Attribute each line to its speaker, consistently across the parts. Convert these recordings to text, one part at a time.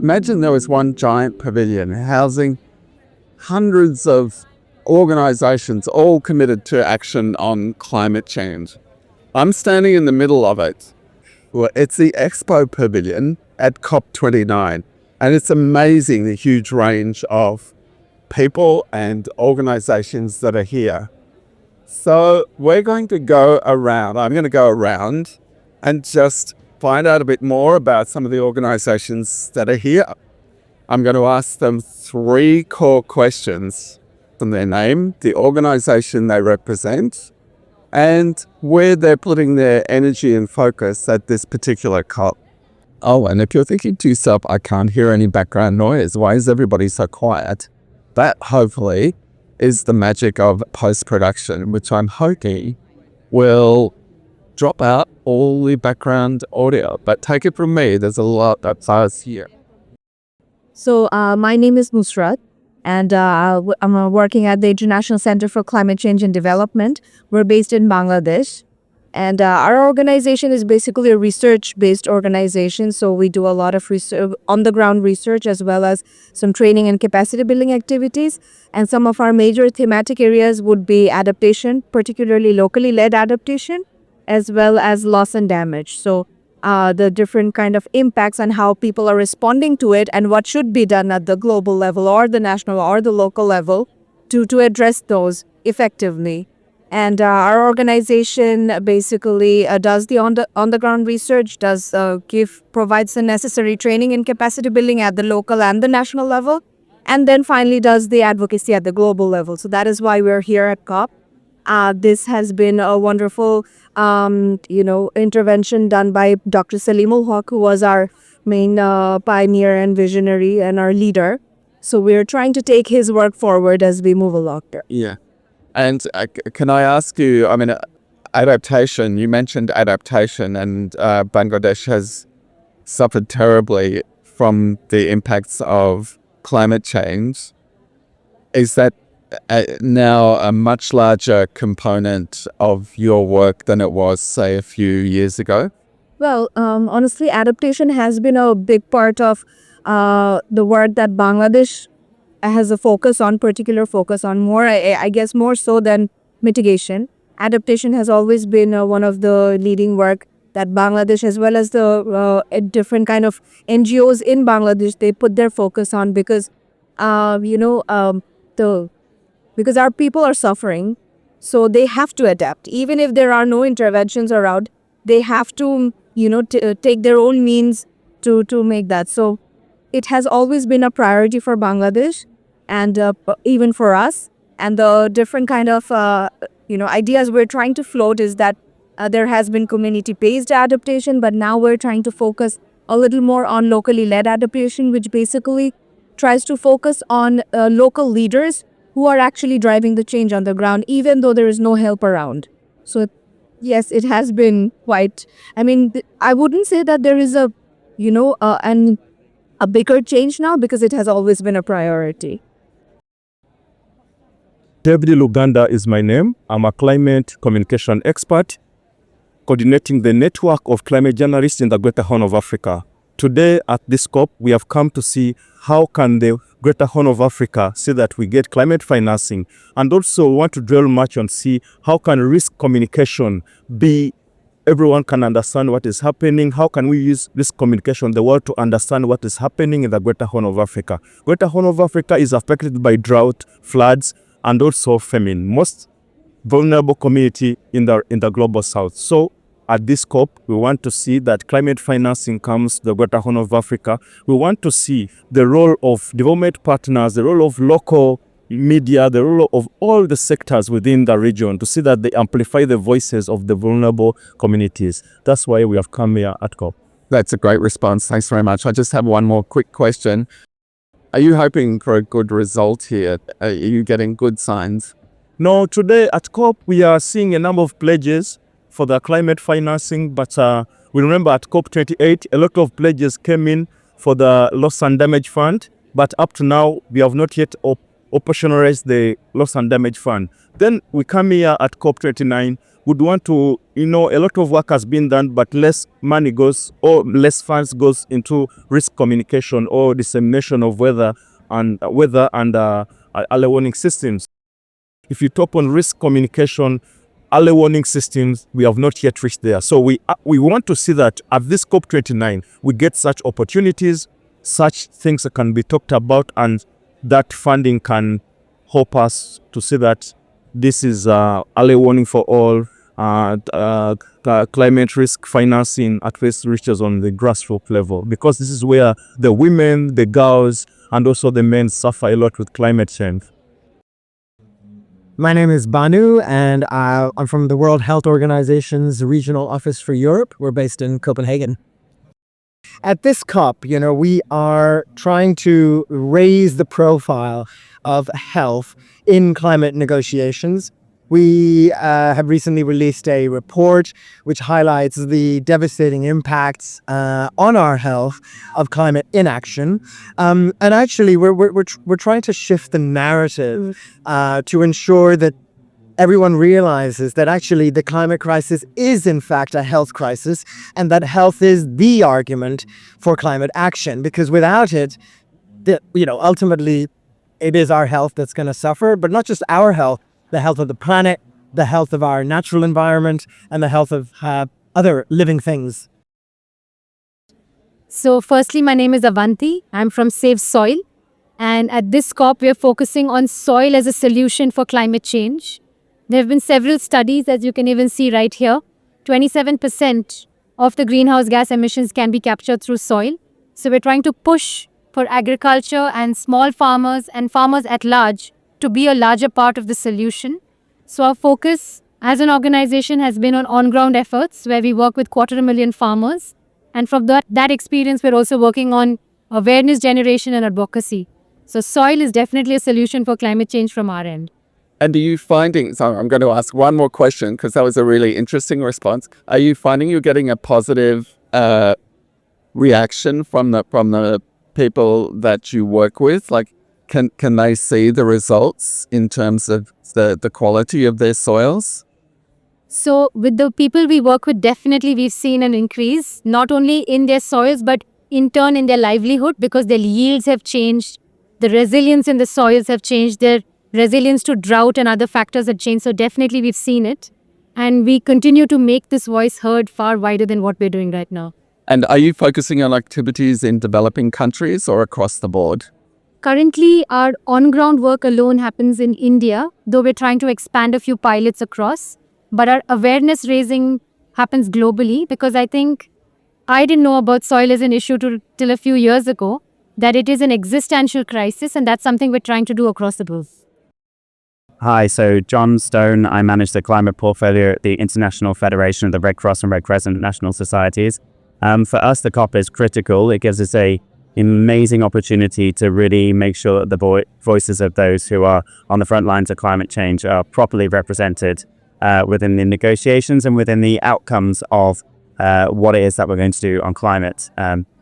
Speaker 1: Imagine there was one giant pavilion housing hundreds of organizations all committed to action on climate change. I'm standing in the middle of it. Well, it's the Expo Pavilion at COP29, and it's amazing the huge range of people and organizations that are here. So we're going to go around. I'm going to go around and just find out a bit more about some of the organizations that are here. I'm going to ask them 3 core questions from their name, the organization they represent, and where they're putting their energy and focus at this particular COP. Oh, and if you're thinking to yourself, I can't hear any background noise, why is everybody so quiet? That hopefully is the magic of post-production, which I'm hoping will drop out all the background audio. But take it from me, there's a lot that buzz here.
Speaker 2: So my name is Nusrat, and I'm working at the International Center for Climate Change and Development. We're based in Bangladesh. And our organization is basically a research-based organization. So we do a lot of research, on-the-ground research, as well as some training and capacity-building activities. And some of our major thematic areas would be adaptation, particularly locally led adaptation, as well as loss and damage. So the different kind of impacts and how people are responding to it and what should be done at the global level or the national or the local level to address those effectively. And our organization basically does the on-the-ground research, provides the necessary training and capacity building at the local and the national level, and then finally does the advocacy at the global level. So that is why we're here at COP. This has been a wonderful, intervention done by Dr. Salimul Haq, who was our main pioneer and visionary and our leader. So we're trying to take his work forward as we move along here.
Speaker 1: Yeah. And can I ask you, adaptation, you mentioned adaptation, and Bangladesh has suffered terribly from the impacts of climate change. Is that now a much larger component of your work than it was, say, a few years ago?
Speaker 2: Well, honestly, adaptation has been a big part of the work that Bangladesh has a particular focus on, more, I guess, more so than mitigation. Adaptation has always been one of the leading work that Bangladesh, as well as the different kind of NGOs in Bangladesh, they put their focus on because, because our people are suffering, so they have to adapt. Even if there are no interventions around, they have to, take their own means to make that. So it has always been a priority for Bangladesh, and even for us. And the different kind of ideas we're trying to float is that there has been community-based adaptation, but now we're trying to focus a little more on locally led adaptation, which basically tries to focus on local leaders who are actually driving the change on the ground, even though there is no help around. So yes, it has been quite, I wouldn't say that there is a bigger change now, because it has always been a priority.
Speaker 3: David Luganda is my name. I'm a climate communication expert, coordinating the network of climate journalists in the Greater Horn of Africa. Today at this COP, we have come to see how can the Greater Horn of Africa see that we get climate financing, and also want to dwell much on see how can risk communication be everyone can understand what is happening. How can we use this communication, the world, to understand what is happening in the Greater Horn of Africa? Greater Horn of Africa is affected by drought, floods, and also famine. Most vulnerable community in the global south. So at this COP, we want to see that climate financing comes to the Greater Horn of Africa. We want to see the role of development partners, the role of local media, the role of all the sectors within the region, to see that they amplify the voices of the vulnerable communities. That's why we have come here at COP.
Speaker 1: That's a great response. Thanks very much. I just have one more quick question. Are you hoping for a good result here? Are you getting good signs?
Speaker 3: No, today at COP, we are seeing a number of pledges for the climate financing, but we remember at COP28, a lot of pledges came in for the loss and damage fund, but up to now, we have not yet operationalized the loss and damage fund. Then we come here at COP29 would want to, a lot of work has been done, but less money goes or less funds goes into risk communication or dissemination of weather and early warning systems. If you talk on risk communication, early warning systems, we have not yet reached there. So we want to see that at this COP29, we get such opportunities, such things that can be talked about, and that funding can help us to see that this is early warning for all. Climate risk financing at least reaches on the grassroots level, because this is where the women, the girls, and also the men suffer a lot with climate change.
Speaker 4: My name is Banu, and I'm from the World Health Organization's Regional Office for Europe. We're based in Copenhagen. At this COP, we are trying to raise the profile of health in climate negotiations. We have recently released a report which highlights the devastating impacts on our health of climate inaction. And actually, we're trying to shift the narrative to ensure that everyone realizes that actually the climate crisis is in fact a health crisis, and that health is the argument for climate action. Because without it, ultimately, it is our health that's going to suffer, but not just our health. The health of the planet, the health of our natural environment, and the health of other living things.
Speaker 5: So firstly, my name is Avanti. I'm from Save Soil. And at this COP, we are focusing on soil as a solution for climate change. There have been several studies, as you can even see right here. 27% of the greenhouse gas emissions can be captured through soil. So we're trying to push for agriculture and small farmers and farmers at large to be a larger part of the solution. So our focus as an organization has been on on-ground efforts where we work with 250,000 farmers. And from that experience, we're also working on awareness generation and advocacy. So soil is definitely a solution for climate change from our end.
Speaker 1: And are you finding, so I'm going to ask one more question because that was a really interesting response. Are you finding you're getting a positive reaction from the people that you work with? Like, can they see the results in terms of the quality of their soils?
Speaker 5: So with the people we work with, definitely we've seen an increase, not only in their soils, but in turn in their livelihood, because their yields have changed. The resilience in the soils have changed. Their resilience to drought and other factors have changed. So definitely we've seen it. And we continue to make this voice heard far wider than what we're doing right now.
Speaker 1: And are you focusing on activities in developing countries or across the board?
Speaker 5: Currently, our on-ground work alone happens in India, though we're trying to expand a few pilots across. But our awareness raising happens globally, because I think I didn't know about soil as an issue till a few years ago, that it is an existential crisis, and that's something we're trying to do across the board.
Speaker 6: Hi, so John Stone. I manage the climate portfolio at the International Federation of the Red Cross and Red Crescent National Societies. For us, the COP is critical. It gives us an amazing opportunity to really make sure that the voices of those who are on the front lines of climate change are properly represented within the negotiations and within the outcomes of what it is that we're going to do on climate.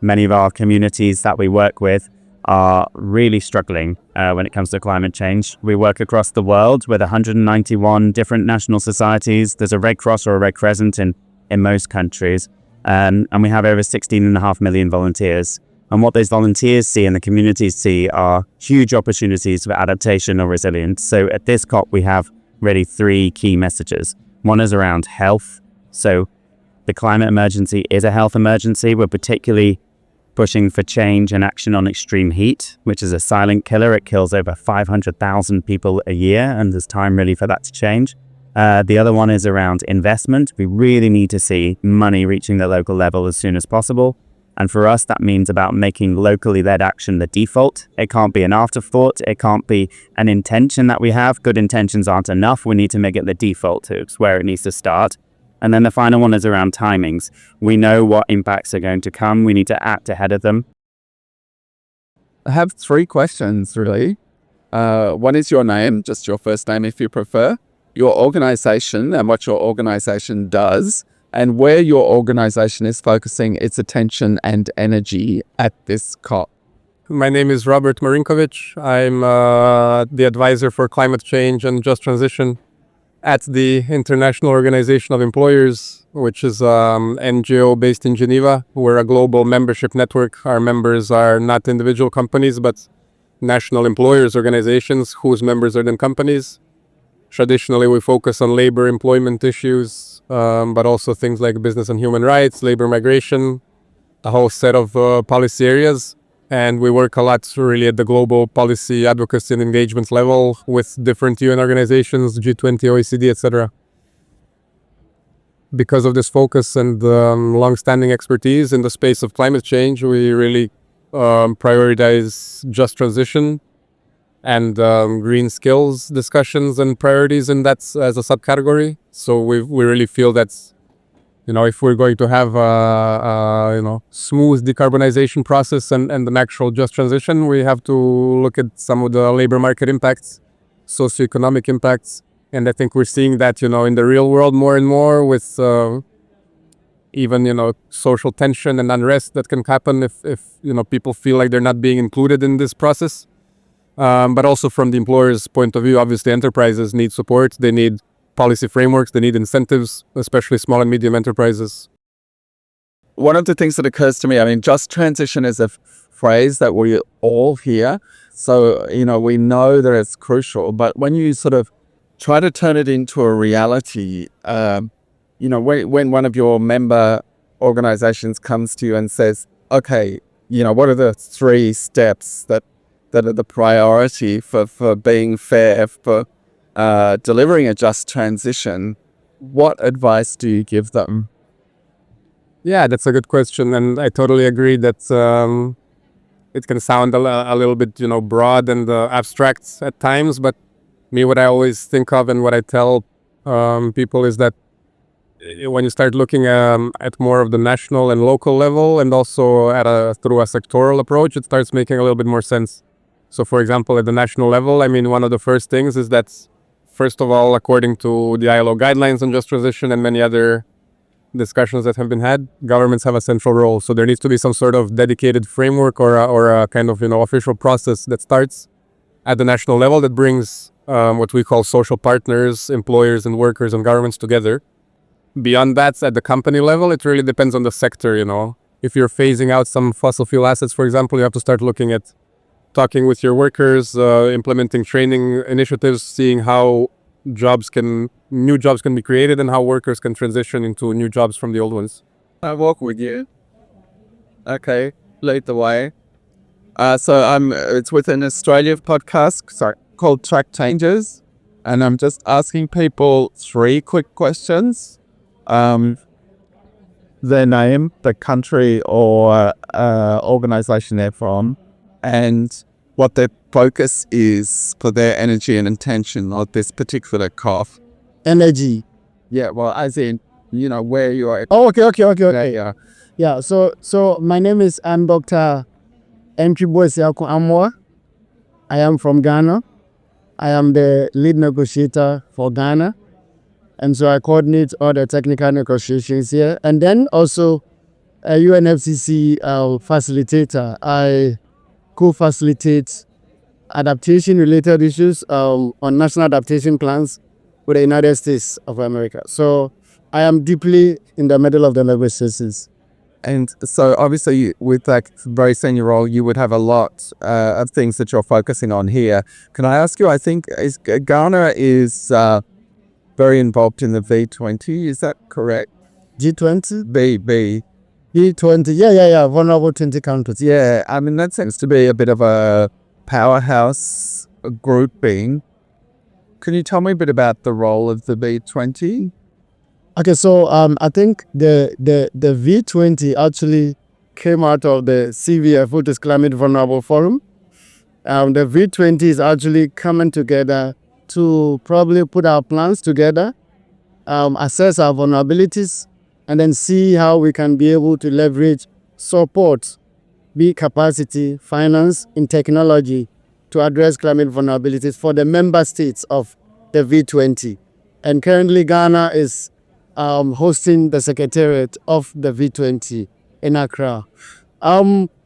Speaker 6: Many of our communities that we work with are really struggling when it comes to climate change. We work across the world with 191 different national societies. There's a Red Cross or a Red Crescent in most countries. And we have over 16.5 million volunteers. And what those volunteers see and the communities see are huge opportunities for adaptation or resilience. So at this COP, we have really three key messages. One is around health. So the climate emergency is a health emergency. We're particularly pushing for change and action on extreme heat, which is a silent killer. It kills over 500,000 people a year, and there's time really for that to change. The other one is around investment. We really need to see money reaching the local level as soon as possible. And for us, that means about making locally led action the default. It can't be an afterthought. It can't be an intention that we have. Good intentions aren't enough. We need to make it the default. It's where it needs to start. And then the final one is around timings. We know what impacts are going to come. We need to act ahead of them.
Speaker 1: I have three questions, really. One is your name, just your first name if you prefer, your organization and what your organization does, and where your organization is focusing its attention and energy at this COP.
Speaker 7: My name is Robert Marinkovic. I'm the advisor for climate change and just transition at the International Organization of Employers, which is NGO based in Geneva. We're a global membership network. Our members are not individual companies, but national employers organizations whose members are then companies. Traditionally, we focus on labor employment issues, but also things like business and human rights, labor migration, a whole set of policy areas. And we work a lot really at the global policy advocacy and engagement level with different UN organizations, G20, OECD, etc. Because of this focus and long-standing expertise in the space of climate change, we really prioritize just transition and green skills discussions and priorities in that as a subcategory. So we really feel that, if we're going to have a smooth decarbonization process and an actual just transition, we have to look at some of the labor market impacts, socioeconomic impacts. And I think we're seeing that, in the real world more and more with even, social tension and unrest that can happen if people feel like they're not being included in this process. But also from the employer's point of view, obviously enterprises need support. They need policy frameworks, they need incentives, especially small and medium enterprises.
Speaker 1: One of the things that occurs to me, just transition is a phrase that we all hear. So, we know that it's crucial, but when you sort of try to turn it into a reality, when one of your member organizations comes to you and says, okay, what are the 3 steps that are the priority for being fair, for delivering a just transition, what advice do you give them?
Speaker 7: Yeah, that's a good question. And I totally agree that it can sound a little bit, broad and abstract at times. But what I always think of and what I tell people is that when you start looking at more of the national and local level and also through a sectoral approach, it starts making a little bit more sense. So, for example, at the national level, one of the first things is that, first of all, according to the ILO guidelines on just transition and many other discussions that have been had, governments have a central role. So there needs to be some sort of dedicated framework or a kind of official process that starts at the national level that brings what we call social partners, employers and workers and governments together. Beyond that, at the company level, it really depends on the sector. If you're phasing out some fossil fuel assets, for example, you have to start looking at talking with your workers, implementing training initiatives, seeing how new jobs can be created and how workers can transition into new jobs from the old ones.
Speaker 1: I walk with you. Okay, lead the way. It's with an Australia podcast called Track Changes, and I'm just asking people 3 quick questions. Their name, the country or organization they're from, and what their focus is for their energy and intention of this particular COP.
Speaker 8: Energy.
Speaker 1: Yeah, well, as in, where you are.
Speaker 8: Oh, okay.
Speaker 1: Yeah.
Speaker 8: Yeah, so my name is Dr. Antwi-Boasiako Amoah. I am from Ghana. I am the lead negotiator for Ghana. And so I coordinate all the technical negotiations here. And then also a UNFCCC facilitator. I co-facilitate adaptation-related issues on national adaptation plans with the United States of America. So I am deeply in the middle of the negotiations.
Speaker 1: And so obviously with that very senior role, you would have a lot of things that you're focusing on here. Can I ask you, I think Ghana is very involved in the V20, is that correct?
Speaker 8: G20?
Speaker 1: B.
Speaker 8: G20, yeah, vulnerable 20 countries.
Speaker 1: Yeah, that seems to be a bit of a powerhouse grouping. Can you tell me a bit about the role of the V20?
Speaker 8: Okay, so I think the V20 actually came out of the CVF, which is Climate Vulnerable Forum. The V20 is actually coming together to probably put our plans together, assess our vulnerabilities, and then see how we can be able to leverage support, be capacity, finance, and technology to address climate vulnerabilities for the member states of the V20. And currently Ghana is hosting the secretariat of the V20 in Accra.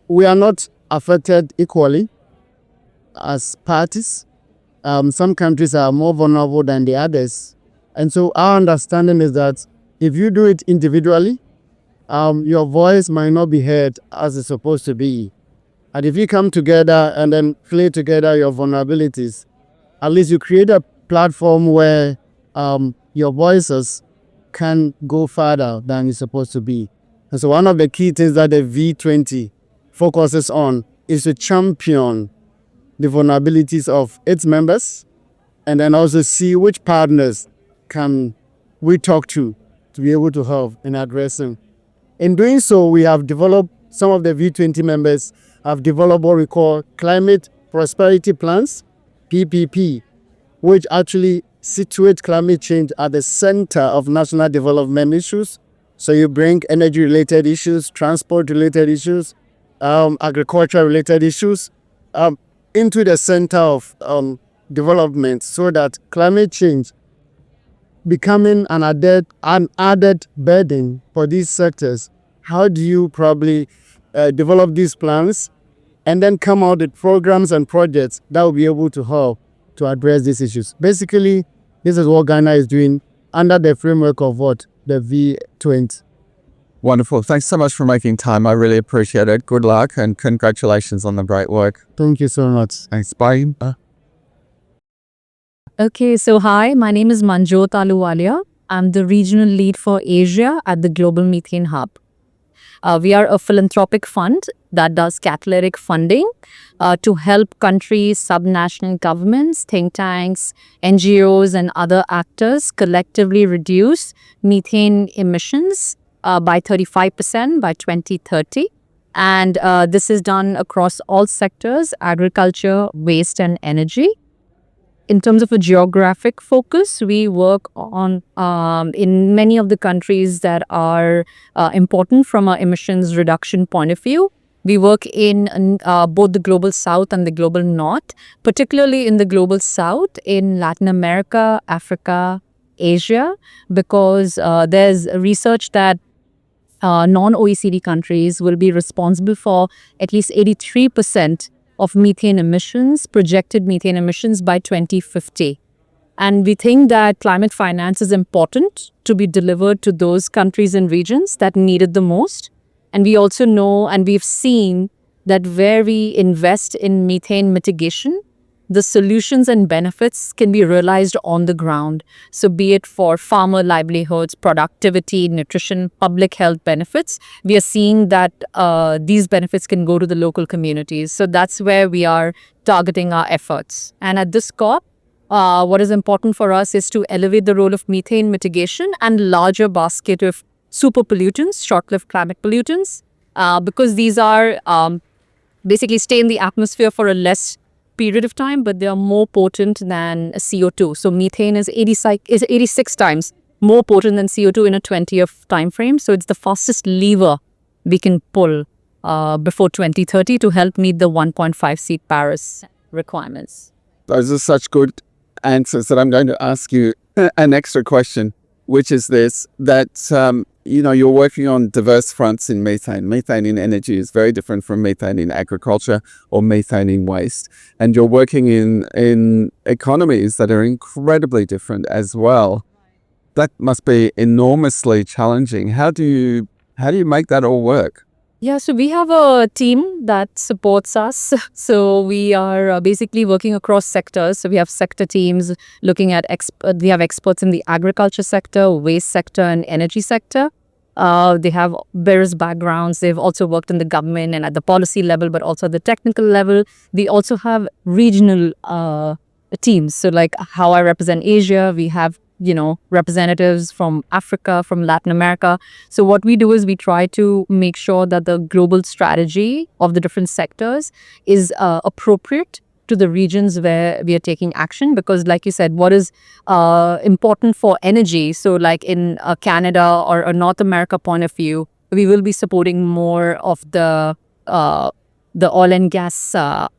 Speaker 8: We are not affected equally as parties. Some countries are more vulnerable than the others. And so our understanding is that if you do it individually, your voice might not be heard as it's supposed to be. And if you come together and then play together your vulnerabilities, at least you create a platform where your voices can go further than it's supposed to be. And so one of the key things that the V20 focuses on is to champion the vulnerabilities of its members, and then also see which partners can we talk to be able to help in addressing. In doing so, we have developed, some of the V20 members have developed what we call climate prosperity plans, PPP, which actually situate climate change at the center of national development issues. So you bring energy-related issues, transport-related issues, agriculture-related issues into the center of development, so that climate change becoming an added burden for these sectors. How do you probably develop these plans and then come out with programs and projects that will be able to help to address these issues? Basically, this is what Ghana is doing under the framework of what? The V20.
Speaker 1: Wonderful. Thanks so much for making time. I really appreciate it. Good luck and congratulations on the great work.
Speaker 8: Thank you so much.
Speaker 1: Thanks. Bye.
Speaker 9: Okay, so hi, my name is Manjot Aluwalia. I'm the regional lead for Asia at the Global Methane Hub. We are a philanthropic fund that does catalytic funding to help countries, subnational governments, think tanks, NGOs, and other actors collectively reduce methane emissions by 35% by 2030. And this is done across all sectors: agriculture, waste, and energy. In terms of a geographic focus, we work on in many of the countries that are important from an emissions reduction point of view. We work in both the global south and the global north, particularly in the global south, in Latin America, Africa, Asia, because there's research that non-OECD countries will be responsible for at least 83% of methane emissions, projected methane emissions by 2050. And we think that climate finance is important to be delivered to those countries and regions that need it the most. And we also know, and we've seen, that where we invest in methane mitigation, the solutions and benefits can be realized on the ground. So be it for farmer livelihoods, productivity, nutrition, public health benefits, we are seeing that these benefits can go to the local communities. So that's where we are targeting our efforts. And at this COP, what is important for us is to elevate the role of methane mitigation and larger basket of super pollutants, short-lived climate pollutants, because these are basically stay in the atmosphere for a less period of time, but they are more potent than CO2. So methane is 86 times more potent than CO2 in a 20-year time frame. So it's the fastest lever we can pull before 2030 to help meet the 1.5 Paris requirements.
Speaker 1: Those are such good answers that I'm going to ask you an extra question, which is this, that you're working on diverse fronts in methane. Methane in energy is very different from methane in agriculture or methane in waste. And you're working in economies that are incredibly different as well. That must be enormously challenging. How do you make that all work?
Speaker 9: Yeah, so we have a team that supports us. So we are basically working across sectors. So we have sector teams looking at, we have experts in the agriculture sector, waste sector, and energy sector. They have various backgrounds. They've also worked in the government and at the policy level, but also at the technical level. They also have regional teams. So like how I represent Asia, we have representatives from Africa, from Latin America. So what we do is we try to make sure that the global strategy of the different sectors is appropriate to the regions where we are taking action. Because like you said, what is important for energy, so like in Canada or a North America point of view, we will be supporting more of the oil and gas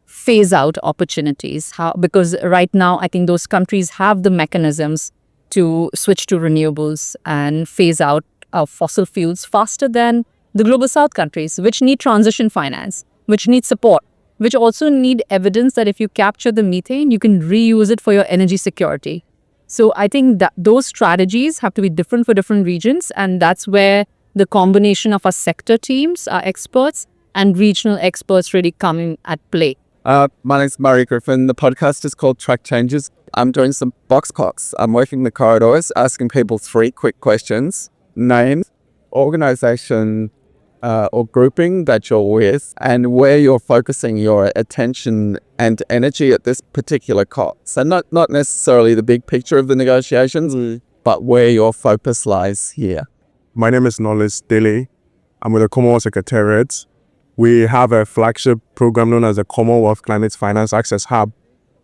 Speaker 9: phase out opportunities. Because right now, I think those countries have the mechanisms to switch to renewables and phase out fossil fuels faster than the global south countries, which need transition finance, which need support, which also need evidence that if you capture the methane, you can reuse it for your energy security. So I think that those strategies have to be different for different regions, and that's where the combination of our sector teams, our experts, and regional experts really come in at play.
Speaker 1: My name's Murray Griffin. The podcast is called Track Changes. I'm doing some box pops. I'm working the corridors, asking people 3 quick questions. Name, organization, or grouping that you're with, and where you're focusing your attention and energy at this particular COP. So not necessarily the big picture of the negotiations, but where your focus lies here.
Speaker 3: My name is Knowledge Daly. I'm with the Commonwealth Secretariat. We have a flagship program known as the Commonwealth Climate Finance Access Hub,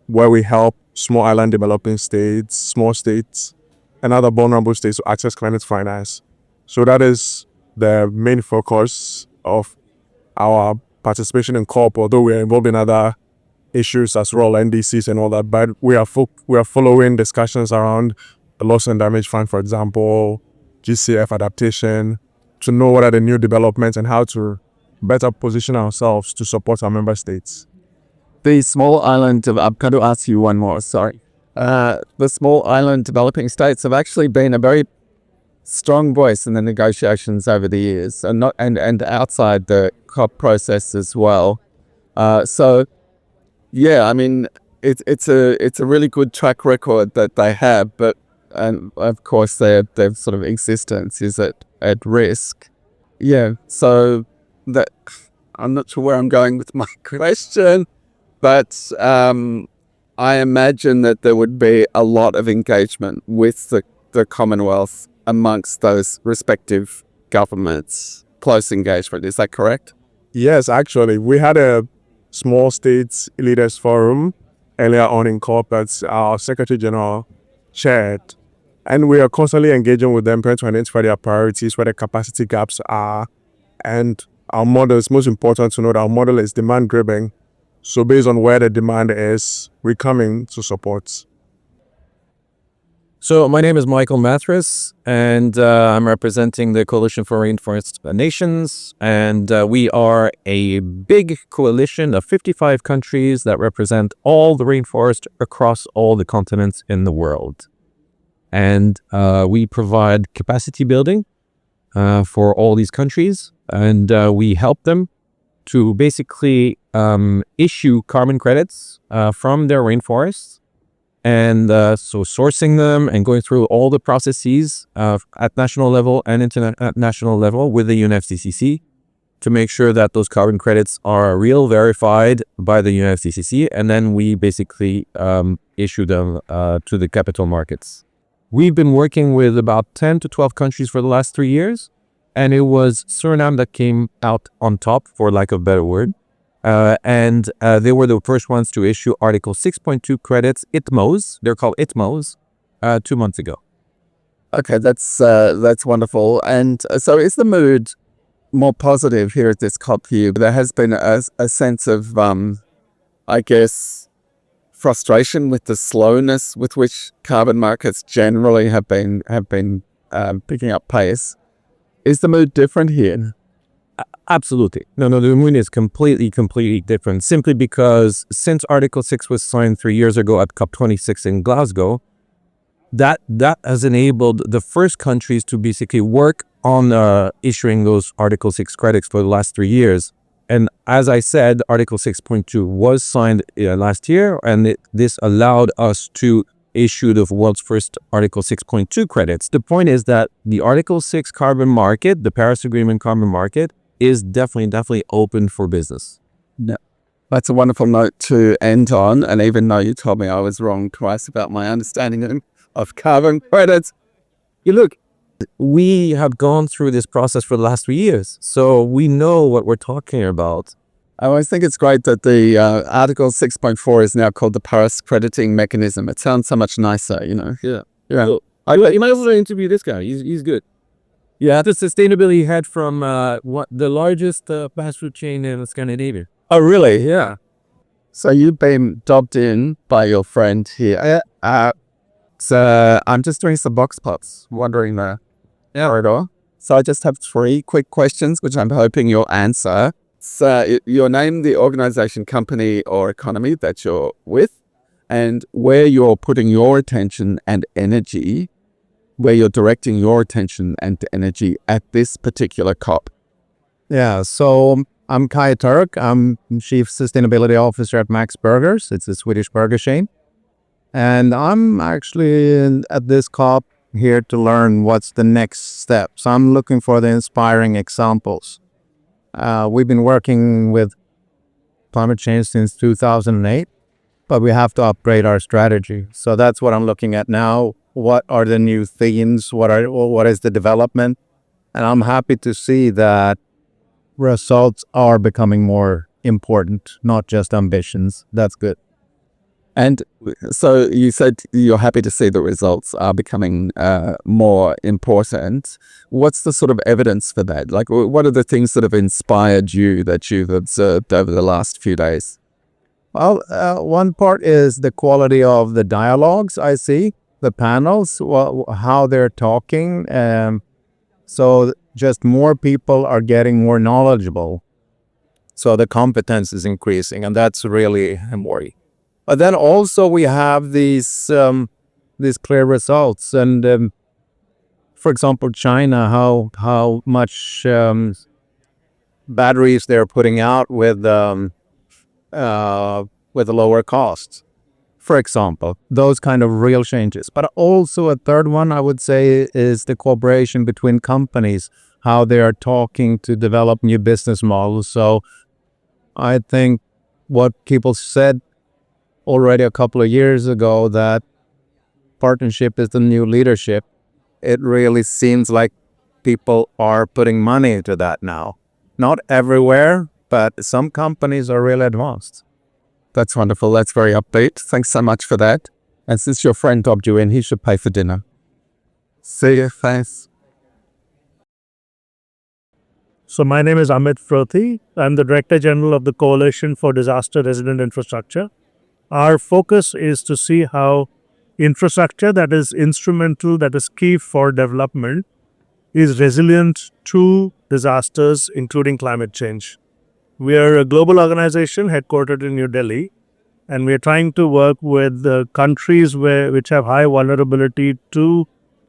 Speaker 3: where we help small island developing states, small states, and other vulnerable states to access climate finance. So that is the main focus of our participation in COP, although we are involved in other issues as well, NDCs and all that. But we are following discussions around the loss and damage fund, for example, GCF adaptation, to know what are the new developments and how to better position ourselves to support our member states.
Speaker 1: The small island, I'm going to ask you one more, sorry. The small island developing states have actually been a very strong voice in the negotiations over the years, and outside the COP process as well. So, yeah, I mean, it's a really good track record that they have, but and of course their sort of existence is at risk. Yeah, so that I'm not sure where I'm going with my question, but I imagine that there would be a lot of engagement with the Commonwealth amongst those respective governments. Close engagement, is that correct?
Speaker 3: Yes, actually, we had a small states leaders forum earlier on in COP that our Secretary General chaired, and we are constantly engaging with them, trying to identify their priorities, where the capacity gaps are, and our model is most important to know that our model is demand driven. So based on where the demand is, we're coming to support.
Speaker 10: So my name is Michael Mathras, and I'm representing the Coalition for Rainforest Nations, and we are a big coalition of 55 countries that represent all the rainforest across all the continents in the world. And we provide capacity building for all these countries, and we help them to basically issue carbon credits from their rainforests. And so sourcing them and going through all the processes at national level and international level with the UNFCCC to make sure that those carbon credits are real, verified by the UNFCCC, and then we basically issue them to the capital markets. We've been working with about 10 to 12 countries for the last 3 years, and it was Suriname that came out on top, for lack of a better word. And they were the first ones to issue Article 6.2 credits, ITMOs, they're called ITMOs, 2 months ago.
Speaker 1: Okay, that's wonderful. And so is the mood more positive here at this COP for you? There has been a sense of, I guess, frustration with the slowness with which carbon markets generally have been picking up pace. Is the mood different here?
Speaker 10: Absolutely. No, the mood is completely different, simply because since Article 6 was signed 3 years ago at COP29 in Glasgow, that has enabled the first countries to basically work on issuing those Article 6 credits for the last 3 years. And as I said, Article 6.2 was signed last year, and this allowed us to issue the world's first Article 6.2 credits. The point is that the Article 6 carbon market, the Paris Agreement carbon market, is definitely open for business.
Speaker 1: No. That's a wonderful note to end on. And even though you told me I was wrong twice about my understanding of carbon credits,
Speaker 10: you look, we have gone through this process for the last 3 years, so we know what we're talking about.
Speaker 1: I always think it's great that the Article 6.4 is now called the Paris Crediting Mechanism. It sounds so much nicer, you know.
Speaker 10: Yeah.
Speaker 1: Well,
Speaker 10: you might also interview this guy. He's good. Yeah, the sustainability head from the largest fast food chain in Scandinavia.
Speaker 1: Oh, really?
Speaker 10: Yeah.
Speaker 1: So you've been dubbed in by your friend here. So I'm just doing some box pops, wandering the corridor. So I just have 3 quick questions, which I'm hoping you'll answer. So your name, the organization, company, or economy that you're with, and where you're putting your attention and energy, where you're directing your attention and energy at this particular COP.
Speaker 3: Yeah, so I'm Kai Turk. I'm Chief Sustainability Officer at Max Burgers. It's a Swedish burger chain. And I'm actually at this COP here to learn what's the next step. So I'm looking for the inspiring examples. We've been working with climate change since 2008, but we have to upgrade our strategy. So that's what I'm looking at now. What are the new themes? What is the development? And I'm happy to see that results are becoming more important, not just ambitions. That's good.
Speaker 1: And so you said you're happy to see the results are becoming more important. What's the sort of evidence for that? Like, what are the things that have inspired you that you've observed over the last few days?
Speaker 3: Well, one part is the quality of the dialogues I see, the panels, how they're talking. So just more people are getting more knowledgeable. So the competence is increasing, and that's really a worry. But then also we have these clear results, and for example, China, how much batteries they're putting out with lower costs. For example, those kind of real changes. But also a third one I would say is the cooperation between companies, how they are talking to develop new business models. So I think what people said already a couple of years ago, that partnership is the new leadership, it really seems like people are putting money into that now. Not everywhere, but some companies are really advanced.
Speaker 1: That's wonderful. That's very upbeat. Thanks so much for that. And since your friend dobbed you in, he should pay for dinner. See you. Thanks.
Speaker 11: So my name is Amit Frothi. I'm the Director General of the Coalition for Disaster Resilient Infrastructure. Our focus is to see how infrastructure that is instrumental, that is key for development, is resilient to disasters, including climate change. We are a global organization headquartered in New Delhi, and we are trying to work with countries which have high vulnerability to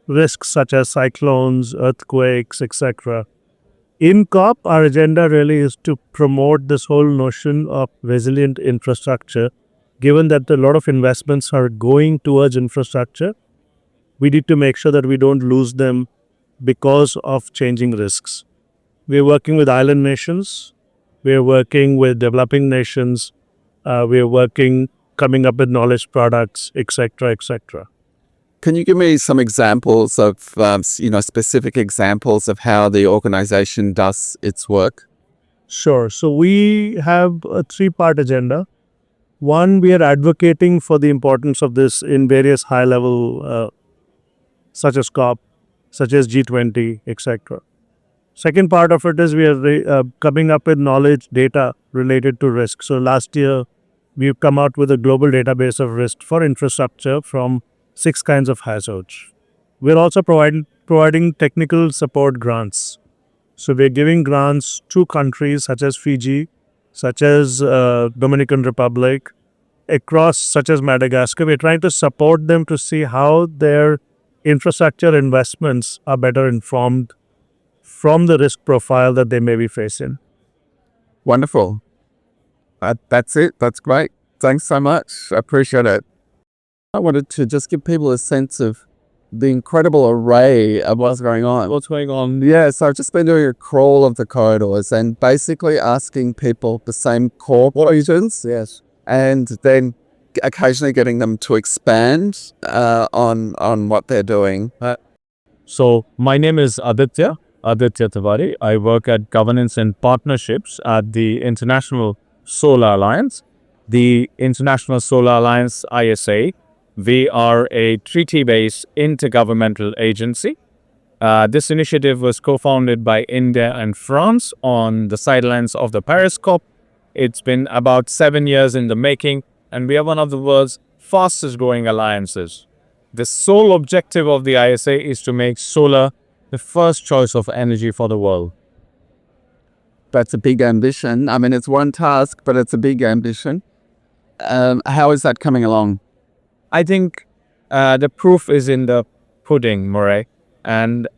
Speaker 11: risks such as cyclones, earthquakes, etc. In COP, our agenda really is to promote this whole notion of resilient infrastructure. Given that a lot of investments are going towards infrastructure, we need to make sure that we don't lose them because of changing risks. We are working with island nations. We are working with developing nations. We are coming up with knowledge products, etc., etc.
Speaker 1: Can you give me some examples of, specific examples of how the organization does its work?
Speaker 11: Sure. So we have a three-part agenda. One, we are advocating for the importance of this in various high-level, such as COP, such as G20, etc. Second part of it is we are coming up with knowledge data related to risk. So last year, we've come out with a global database of risk for infrastructure from 6 kinds of hazards. We're also providing technical support grants. So we're giving grants to countries such as Fiji, such as Dominican Republic, across such as Madagascar. We're trying to support them to see how their infrastructure investments are better informed from the risk profile that they may be facing.
Speaker 1: Wonderful. That's it. That's great. Thanks so much. I appreciate it. I wanted to just give people a sense of the incredible array of what's going on. Yeah, so I've just been doing a crawl of the corridors and basically asking people the same core questions. Yes. And then occasionally getting them to expand on what they're doing.
Speaker 3: So my name is Aditya Tiwari. I work at Governance and Partnerships at the International Solar Alliance. The International Solar Alliance, ISA, we are a treaty-based intergovernmental agency. This initiative was co-founded by India and France on the sidelines of the Paris COP. It's been about 7 years in the making, and we are one of the world's fastest growing alliances. The sole objective of the ISA is to make solar the first choice of energy for the world.
Speaker 1: That's a big ambition. I mean, it's one task, but it's a big ambition. How is that coming along?
Speaker 10: I think the proof is in the pudding, Murray. And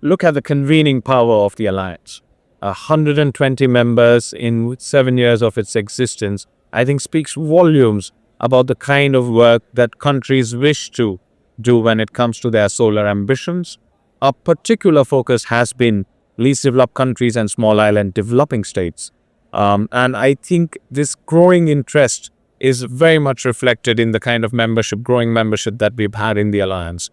Speaker 10: look at the convening power of the alliance. 120 members in 7 years of its existence, I think speaks volumes about the kind of work that countries wish to do when it comes to their solar ambitions. A particular focus has been least developed countries and small island developing states. And I think this growing interest is very much reflected in the kind of growing membership that we've had in the alliance.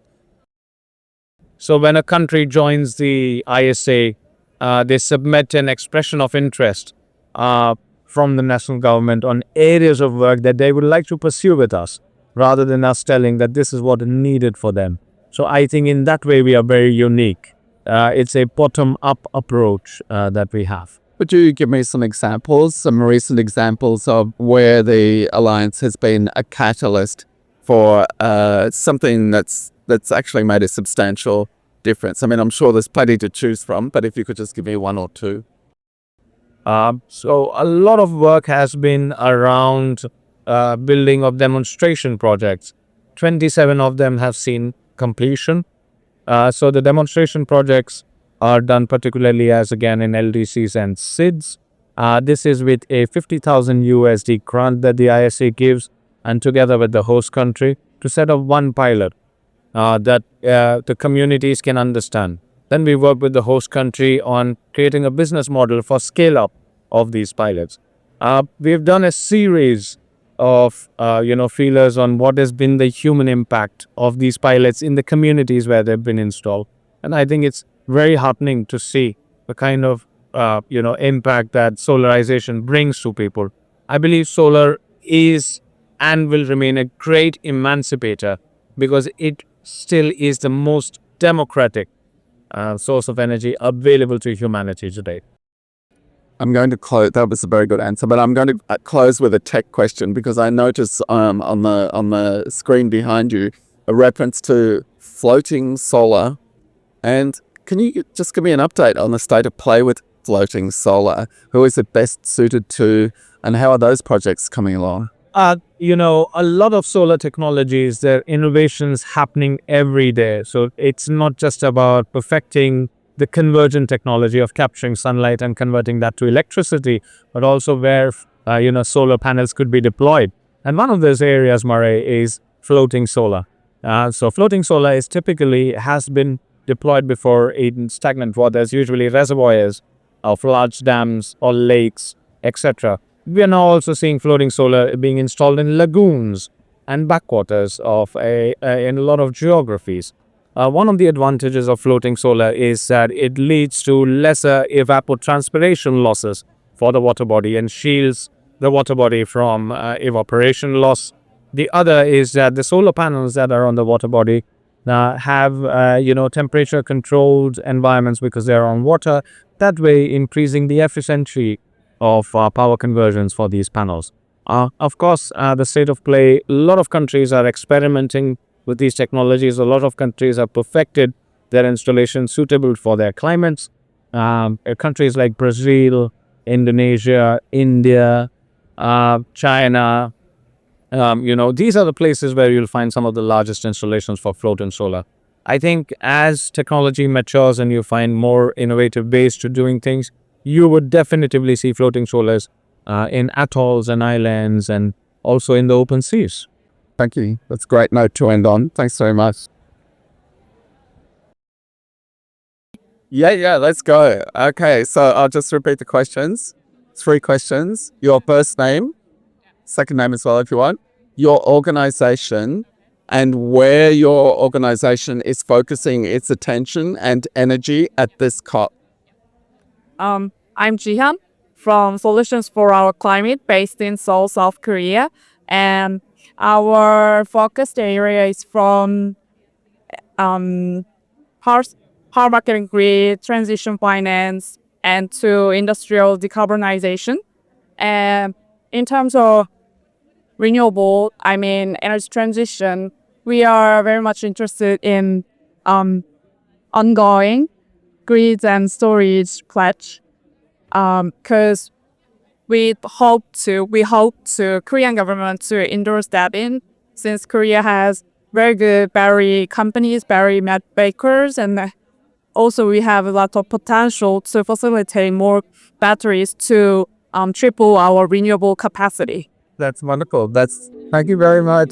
Speaker 10: So when a country joins the ISA, they submit an expression of interest from the national government on areas of work that they would like to pursue with us, rather than us telling that this is what is needed for them. So I think in that way we are very unique. It's a bottom-up approach that we have.
Speaker 1: Would you give me some examples, some recent examples of where the Alliance has been a catalyst for something that's actually made a substantial difference? I mean, I'm sure there's plenty to choose from, but if you could just give me one or two.
Speaker 10: So a lot of work has been around building of demonstration projects. 27 of them have seen completion. So the demonstration projects are done particularly as again in LDCs and SIDS. This is with a 50,000 USD grant that the ISA gives, and together with the host country to set up one pilot that the communities can understand. Then we work with the host country on creating a business model for scale up of these pilots. We've done a series of feelers on what has been the human impact of these pilots in the communities where they've been installed. And I think it's very heartening to see the kind of impact that solarization brings to people. I believe solar is and will remain a great emancipator because it still is the most democratic source of energy available to humanity today.
Speaker 1: I'm going to close. That was a very good answer, but I'm going to close with a tech question because I notice on the screen behind you a reference to floating solar. And can you just give me an update on the state of play with floating solar? Who is it best suited to, and how are those projects coming along?
Speaker 10: A lot of solar technologies, there are innovations happening every day. So it's not just about perfecting the convergent technology of capturing sunlight and converting that to electricity, but also where, solar panels could be deployed. And one of those areas, Murray, is floating solar. So floating solar has been deployed before in stagnant waters, usually reservoirs of large dams or lakes, etc. We are now also seeing floating solar being installed in lagoons and backwaters in a lot of geographies. One of the advantages of floating solar is that it leads to lesser evapotranspiration losses for the water body and shields the water body from evaporation loss. The other is that the solar panels that are on the water body have temperature controlled environments because they're on water, that way increasing the efficiency of power conversions for these panels. Of course, the state of play, a lot of countries are experimenting with these technologies. A lot of countries have perfected their installations suitable for their climates. Countries like Brazil, Indonesia, India, China, these are the places where you'll find some of the largest installations for floating solar. I think as technology matures and you find more innovative ways to doing things, you would definitively see floating solars in atolls and islands and also in the open seas.
Speaker 1: Thank you. That's a great note to end on. Thanks very much. Yeah, let's go. Okay, so I'll just repeat the questions. 3 questions. Your first name, second name as well if you want, your organization, and where your organization is focusing its attention and energy at this COP.
Speaker 12: I'm Jihan from Solutions for Our Climate based in Seoul, South Korea. And our focused area is from power marketing grid, transition finance, and to industrial decarbonization. And in terms of renewable, energy transition, we are very much interested in ongoing grids and storage pledge, because we hope to Korean government to endorse that in since Korea has very good battery companies, battery makers, and also we have a lot of potential to facilitate more batteries to triple our renewable capacity.
Speaker 10: That's wonderful. Thank you very much.